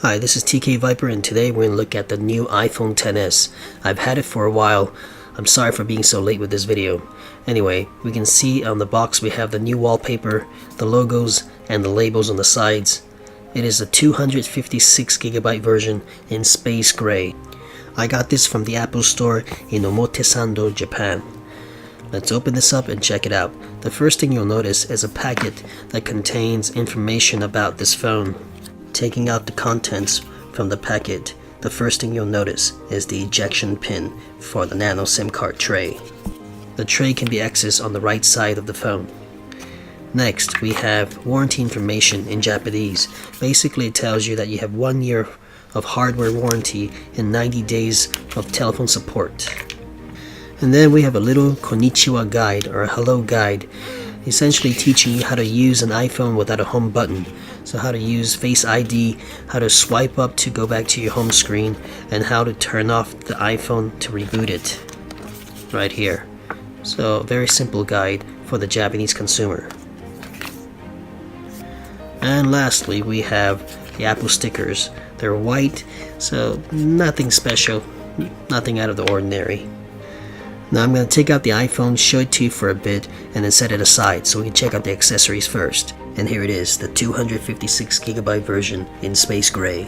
Hi, this is TK Viper, and today we're going to look at the new iPhone XS. I've had it for a while. I'm sorry for being so late with this video. Anyway, we can see on the box we have the new wallpaper, the logos, and the labels on the sides. It is a 256GB version in space gray. I got this from the Apple Store in Omotesando, Japan. Let's open this up and check it out. The first thing you'll notice is a packet that contains information about this phone. Taking out the contents from the packet, the first thing you'll notice is the ejection pin for the nano SIM card tray. The tray can be accessed on the right side of the phone. Next, we have warranty information in Japanese. Basically, it tells you that you have 1 year of hardware warranty and 90 days of telephone support. And then we have a little konnichiwa guide, or a hello guide, essentially teaching you how to use an iPhone without a home button. So how to use Face ID, how to swipe up to go back to your home screen, and how to turn off the iPhone to reboot it. Right here. So a very simple guide for the Japanese consumer. And lastly, we have the Apple stickers. They're white, so nothing special, nothing out of the ordinary. Now I'm going to take out the iPhone, show it to you for a bit, and then set it aside so we can check out the accessories first. And here it is, the 256GB version in space gray.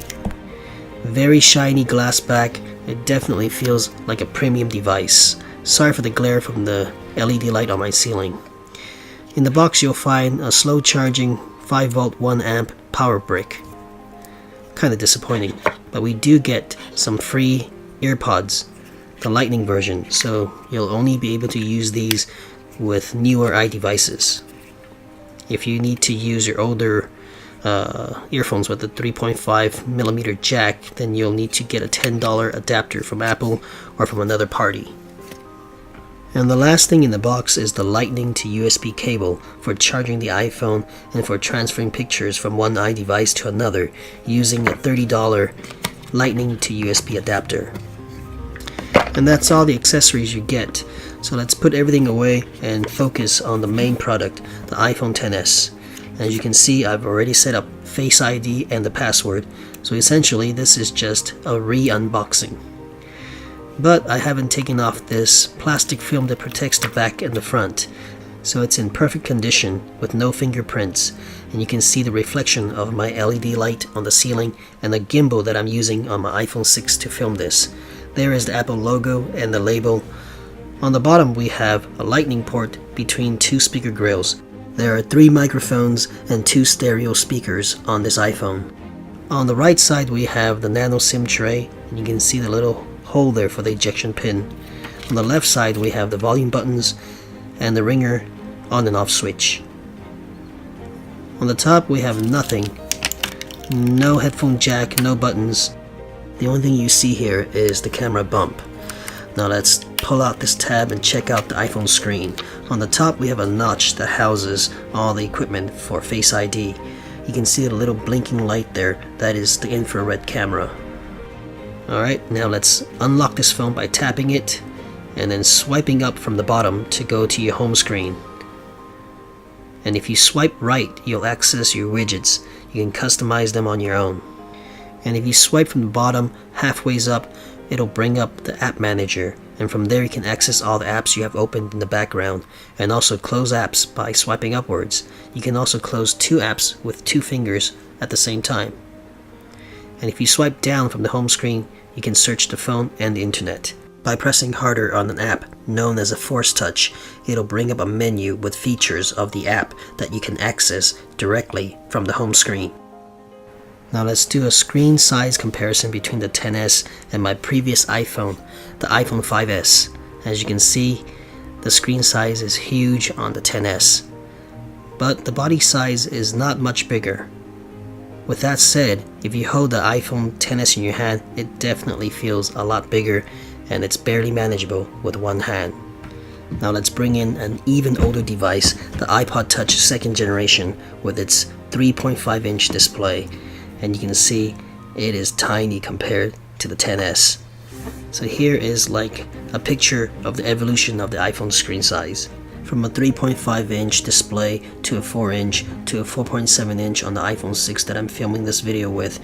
Very shiny glass back. It definitely feels like a premium device. Sorry for the glare from the LED light on my ceiling. In the box you'll find a slow charging 5V 1A power brick. Kinda disappointing, but we do get some free earpods, the Lightning version, so you'll only be able to use these with newer iDevices. If you need to use your older earphones with the 3.5mm jack, then you'll need to get a $10 adapter from Apple or from another party. And the last thing in the box is the Lightning to USB cable for charging the iPhone and for transferring pictures from one iDevice to another using a $30 Lightning to USB adapter. And that's all the accessories you get. So let's put everything away and focus on the main product, the iPhone XS. As you can see, I've already set up Face ID and the password, so essentially this is just a re-unboxing. But I haven't taken off this plastic film that protects the back and the front, so it's in perfect condition with no fingerprints, and you can see the reflection of my LED light on the ceiling and the gimbal that I'm using on my iPhone 6 to film this. There is the Apple logo and the label. On the bottom we have a lightning port between two speaker grills. There are 3 microphones and 2 stereo speakers on this iPhone. On the right side we have the nano SIM tray, and you can see the little hole there for the ejection pin. On the left side we have the volume buttons and the ringer on and off switch. On the top we have nothing. No headphone jack, no buttons. The only thing you see here is the camera bump. Now let's pull out this tab and check out the iPhone screen. On the top we have a notch that houses all the equipment for Face ID. You can see the little blinking light there. That is the infrared camera. Alright, now let's unlock this phone by tapping it and then swiping up from the bottom to go to your home screen. And if you swipe right, you'll access your widgets. You can customize them on your own. And if you swipe from the bottom halfway up, it'll bring up the app manager, and from there you can access all the apps you have opened in the background, and also close apps by swiping upwards. You can also close 2 apps with 2 fingers at the same time. And if you swipe down from the home screen, you can search the phone and the internet. By pressing harder on an app known as a force touch, it'll bring up a menu with features of the app that you can access directly from the home screen. Now let's do a screen size comparison between the XS and my previous iPhone, the iPhone 5S. As you can see, the screen size is huge on the XS, but the body size is not much bigger. With that said, if you hold the iPhone XS in your hand, it definitely feels a lot bigger, and it's barely manageable with one hand. Now let's bring in an even older device, the iPod Touch 2nd generation with its 3.5-inch display. And you can see it is tiny compared to the XS. So here is like a picture of the evolution of the iPhone screen size. From a 3.5-inch display to a 4-inch to a 4.7-inch on the iPhone 6 that I'm filming this video with,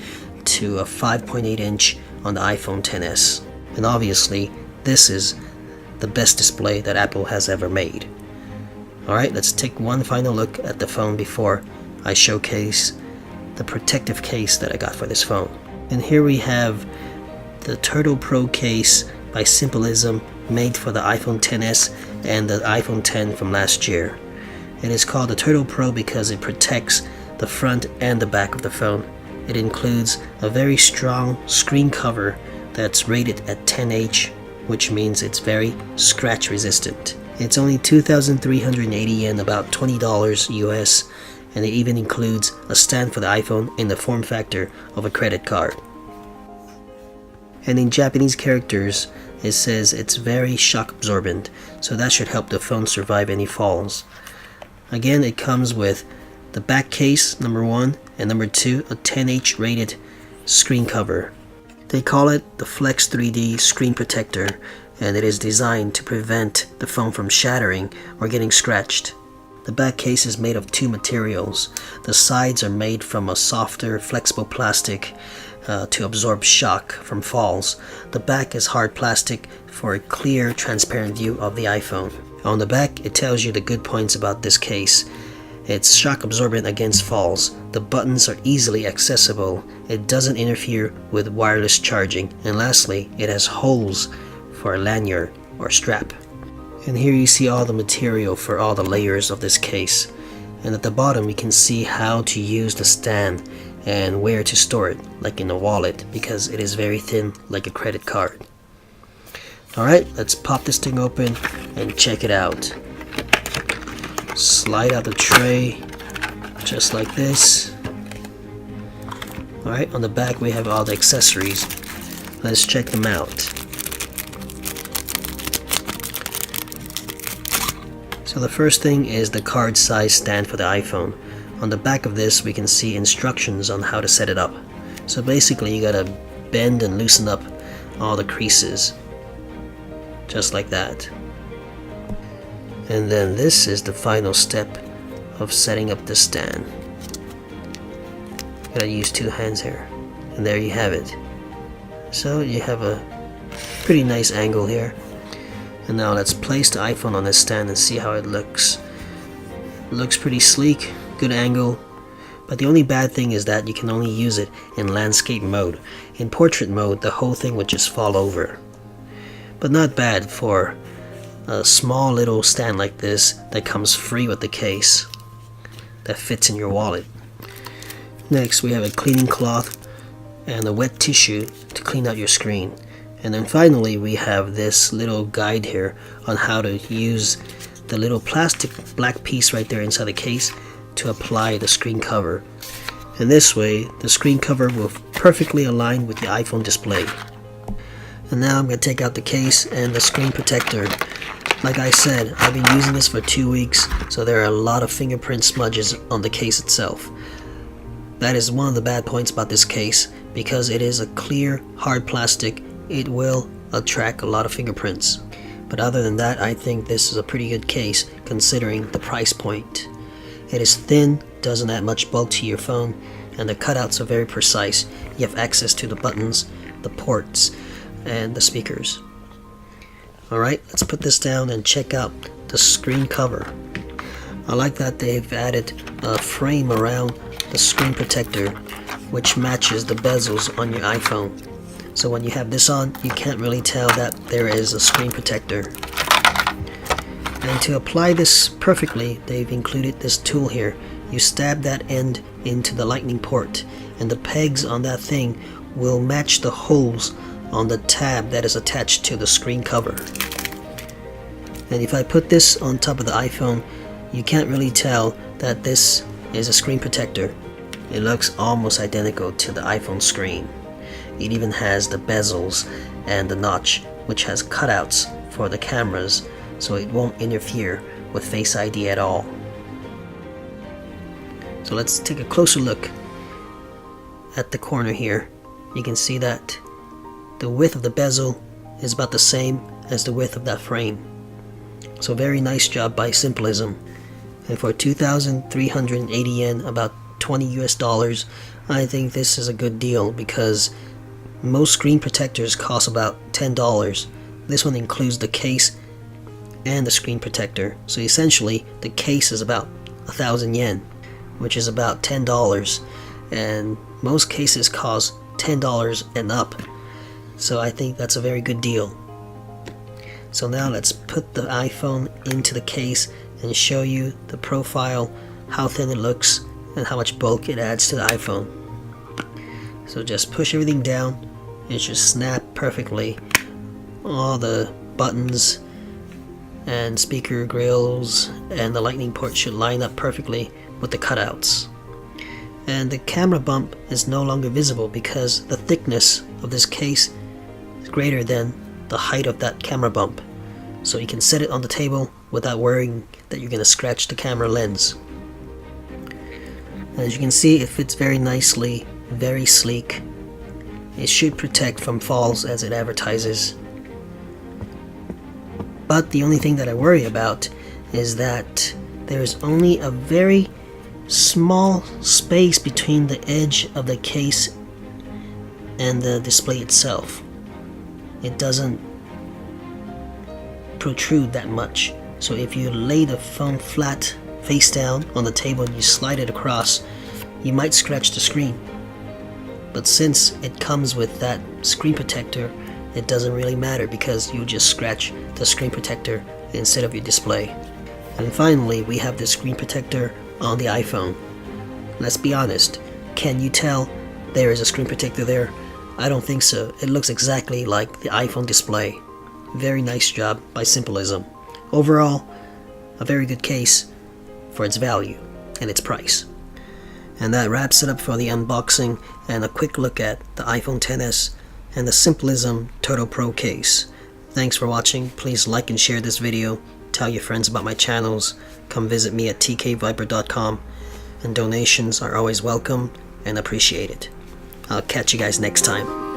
to a 5.8 inch on the iPhone XS. And obviously, this is the best display that Apple has ever made. Alright, let's take one final look at the phone before I showcase the protective case that I got for this phone. And here we have the Turtle Pro case by Simplism, made for the iPhone XS and the iPhone X from last year. It is called the Turtle Pro because it protects the front and the back of the phone. It includes a very strong screen cover that's rated at 10H, which means it's very scratch resistant. It's only 2,380 yen, about $20 US, and it even includes a stand for the iPhone in the form factor of a credit card. And in Japanese characters, it says it's very shock absorbent, so that should help the phone survive any falls. Again, it comes with the back case, number 1, and number 2, a 10H rated screen cover. They call it the Flex 3D Screen Protector, and it is designed to prevent the phone from shattering or getting scratched. The back case is made of 2 materials. The sides are made from a softer, flexible plastic to absorb shock from falls. The back is hard plastic for a clear, transparent view of the iPhone. On the back, it tells you the good points about this case. It's shock absorbent against falls. The buttons are easily accessible. It doesn't interfere with wireless charging. And lastly, it has holes for a lanyard or strap. And here you see all the material for all the layers of this case. And at the bottom you can see how to use the stand and where to store it, like in a wallet, because it is very thin like a credit card. Alright, let's pop this thing open and check it out. Slide out the tray just like this. Alright, on the back we have all the accessories. Let's check them out. So the first thing is the card size stand for the iPhone. On the back of this we can see instructions on how to set it up. So basically you gotta bend and loosen up all the creases, just like that. And then this is the final step of setting up the stand. Gotta use 2 hands here, and there you have it. So you have a pretty nice angle here. And now let's place the iPhone on this stand and see how it looks. It looks pretty sleek, good angle, but the only bad thing is that you can only use it in landscape mode. In portrait mode, the whole thing would just fall over. But not bad for a small little stand like this that comes free with the case, that fits in your wallet. Next, we have a cleaning cloth and a wet tissue to clean out your screen. And then finally we have this little guide here on how to use the little plastic black piece right there inside the case to apply the screen cover. And this way the screen cover will perfectly align with the iPhone display. And now I'm going to take out the case and the screen protector. Like I said, I've been using this for 2 weeks, so there are a lot of fingerprint smudges on the case itself. That is one of the bad points about this case, because it is a clear, hard plastic. It will attract a lot of fingerprints. But other than that, I think this is a pretty good case considering the price point. It is thin, doesn't add much bulk to your phone, and the cutouts are very precise. You have access to the buttons, the ports, and the speakers. Alright, let's put this down and check out the screen cover. I like that they've added a frame around the screen protector which matches the bezels on your iPhone. So when you have this on, you can't really tell that there is a screen protector. And to apply this perfectly, they've included this tool here. You stab that end into the lightning port, and the pegs on that thing will match the holes on the tab that is attached to the screen cover. And if I put this on top of the iPhone, you can't really tell that this is a screen protector. It looks almost identical to the iPhone screen. It even has the bezels and the notch, which has cutouts for the cameras, so it won't interfere with Face ID at all. So let's take a closer look at the corner here. You can see that the width of the bezel is about the same as the width of that frame. So very nice job by Simplism. And for 2,380 yen, about $20 US, I think this is a good deal because most screen protectors cost about $10. This one includes the case and the screen protector. So essentially, the case is about 1,000 yen, which is about $10. And most cases cost $10 and up. So I think that's a very good deal. So now let's put the iPhone into the case and show you the profile, how thin it looks, and how much bulk it adds to the iPhone. So just push everything down. It should snap perfectly. All the buttons and speaker grills and the lightning port should line up perfectly with the cutouts. And the camera bump is no longer visible because the thickness of this case is greater than the height of that camera bump. So you can set it on the table without worrying that you're going to scratch the camera lens. As you can see, it fits very nicely, very sleek. It should protect from falls as it advertises. But the only thing that I worry about is that there is only a very small space between the edge of the case and the display itself. It doesn't protrude that much. So if you lay the phone flat face down on the table and you slide it across, you might scratch the screen. But since it comes with that screen protector, it doesn't really matter because you just scratch the screen protector instead of your display. And finally, we have the screen protector on the iPhone. Let's be honest, can you tell there is a screen protector there? I don't think so. It looks exactly like the iPhone display. Very nice job by Simplism. Overall, a very good case for its value and its price. And that wraps it up for the unboxing and a quick look at the iPhone XS and the Simplism Turtle Pro case. Thanks for watching. Please like and share this video. Tell your friends about my channels. Come visit me at tkviper.com. And donations are always welcome and appreciated. I'll catch you guys next time.